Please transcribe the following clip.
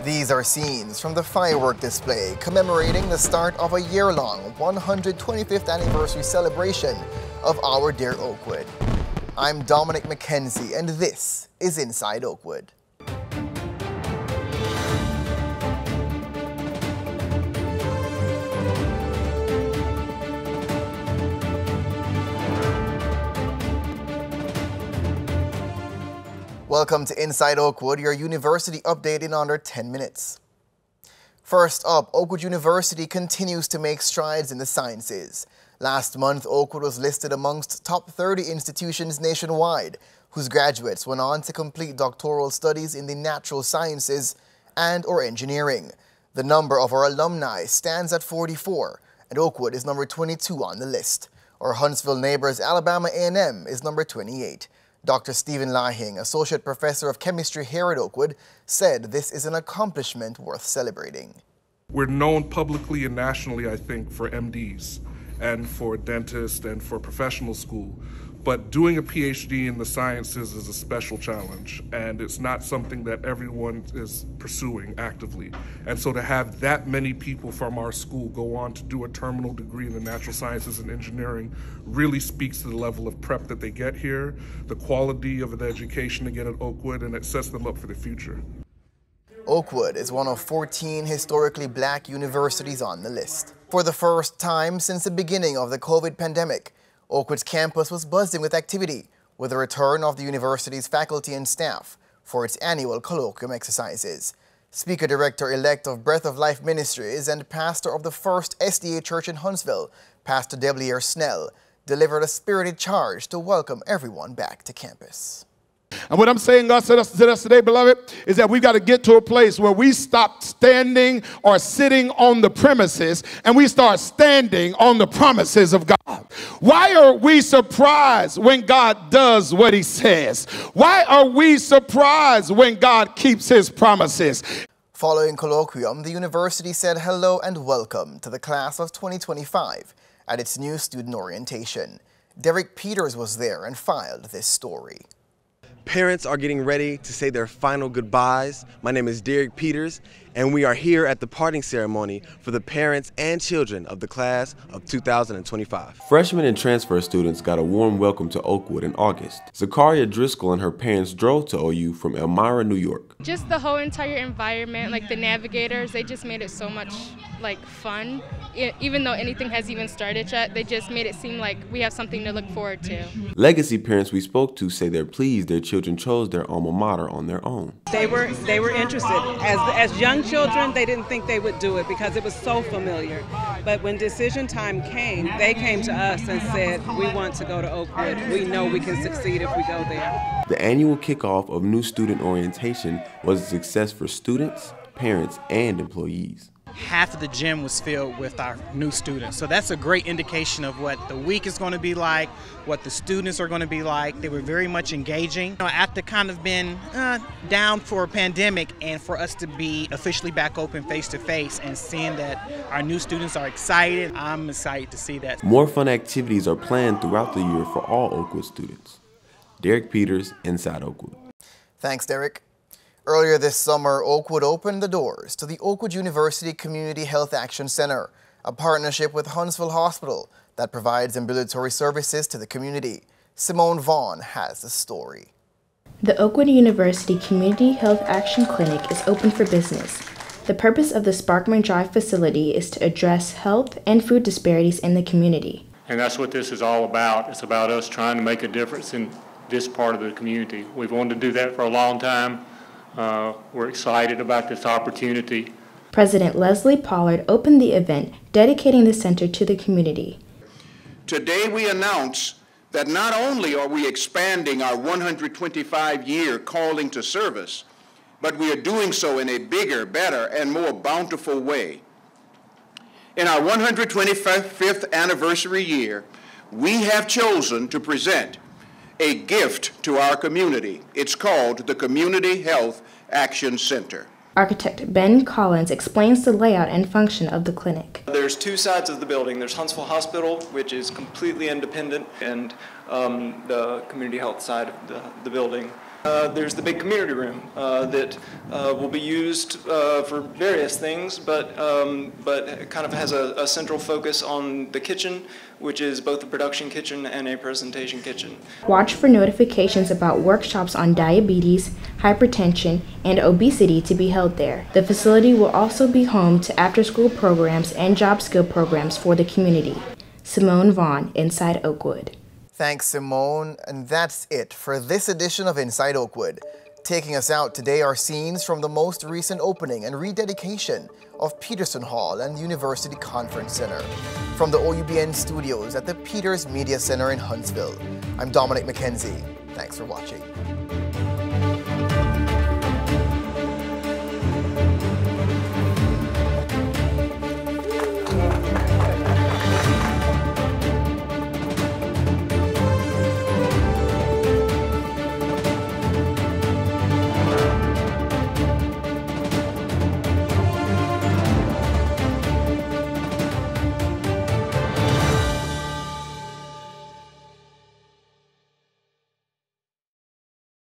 These are scenes from the firework display commemorating the start of a year-long 125th anniversary celebration of our dear Oakwood. I'm Dominic McKenzie, and this is Inside Oakwood. Welcome to Inside Oakwood, your university update in under 10 minutes. First up, Oakwood University continues to make strides in the sciences. Last month, Oakwood was listed amongst top 30 institutions nationwide, whose graduates went on to complete doctoral studies in the natural sciences and/or engineering. The number of our alumni stands at 44, and Oakwood is number 22 on the list. Our Huntsville neighbors, Alabama A&M, is number 28. Dr. Stephen Lahing, Associate Professor of Chemistry here at Oakwood, said this is an accomplishment worth celebrating. We're known publicly and nationally, I think, for MDs and for dentists and for professional school. But doing a PhD in the sciences is a special challenge, and it's not something that everyone is pursuing actively. And so to have that many people from our school go on to do a terminal degree in the natural sciences and engineering really speaks to the level of prep that they get here, the quality of the education they get at Oakwood, and it sets them up for the future. Oakwood is one of 14 historically black universities on the list. For the first time since the beginning of the COVID pandemic, Oakwood's campus was buzzing with activity, with the return of the university's faculty and staff for its annual colloquium exercises. Speaker Director-elect of Breath of Life Ministries and pastor of the First SDA Church in Huntsville, Pastor Deblier Snell, delivered a spirited charge to welcome everyone back to campus. And what I'm saying, God said to us today, beloved, is that we've got to get to a place where we stop standing or sitting on the premises and we start standing on the promises of God. Why are we surprised when God does what he says? Why are we surprised when God keeps his promises? Following colloquium, the university said hello and welcome to the class of 2025 at its new student orientation. Derek Peters was there and filed this story. Parents are getting ready to say their final goodbyes. My name is Derek Peters, and we are here at the parting ceremony for the parents and children of the class of 2025. Freshmen and transfer students got a warm welcome to Oakwood in August. Zakaria Driscoll and her parents drove to OU from Elmira, New York. Just the whole entire environment, like the navigators, they just made it so much fun. Even though anything hasn't even started yet, they just made it seem like we have something to look forward to. Legacy parents we spoke to say they're pleased their children chose their alma mater on their own. They were interested. As young children, they didn't think they would do it because it was so familiar. But when decision time came, they came to us and said, we want to go to Oakwood. We know we can succeed if we go there. The annual kickoff of new student orientation was a success for students, parents, and employees. Half of the gym was filled with our new students. So that's a great indication of what the week is going to be like, what the students are going to be like. They were very much engaging. After kind of been down for a pandemic, and for us to be officially back open face to face and seeing that our new students are excited, I'm excited to see that. More fun activities are planned throughout the year for all Oakwood students. Derek Peters, Inside Oakwood. Thanks, Derek. Earlier this summer, Oakwood opened the doors to the Oakwood University Community Health Action Center, a partnership with Huntsville Hospital that provides ambulatory services to the community. Simone Vaughn has the story. The Oakwood University Community Health Action Clinic is open for business. The purpose of the Sparkman Drive facility is to address health and food disparities in the community. And that's what this is all about. It's about us trying to make a difference in this part of the community. We've wanted to do that for a long time. We're excited about this opportunity. President Leslie Pollard opened the event, dedicating the center to the community. Today we announce that not only are we expanding our 125-year calling to service, but we are doing so in a bigger, better, and more bountiful way. In our 125th anniversary year, we have chosen to present a gift to our community. It's called the Community Health Action Center. Architect Ben Collins explains the layout and function of the clinic. There's two sides of the building. There's Huntsville Hospital, which is completely independent, and the community health side of the building. There's the big community room that will be used for various things, but it kind of has a central focus on the kitchen, which is both a production kitchen and a presentation kitchen. Watch for notifications about workshops on diabetes, hypertension, and obesity to be held there. The facility will also be home to after-school programs and job skill programs for the community. Simone Vaughn, Inside Oakwood. Thanks, Simone. And that's it for this edition of Inside Oakwood. Taking us out today are scenes from the most recent opening and rededication of Peterson Hall and University Conference Center from the OUBN studios at the Peters Media Center in Huntsville. I'm Dominic McKenzie. Thanks for watching.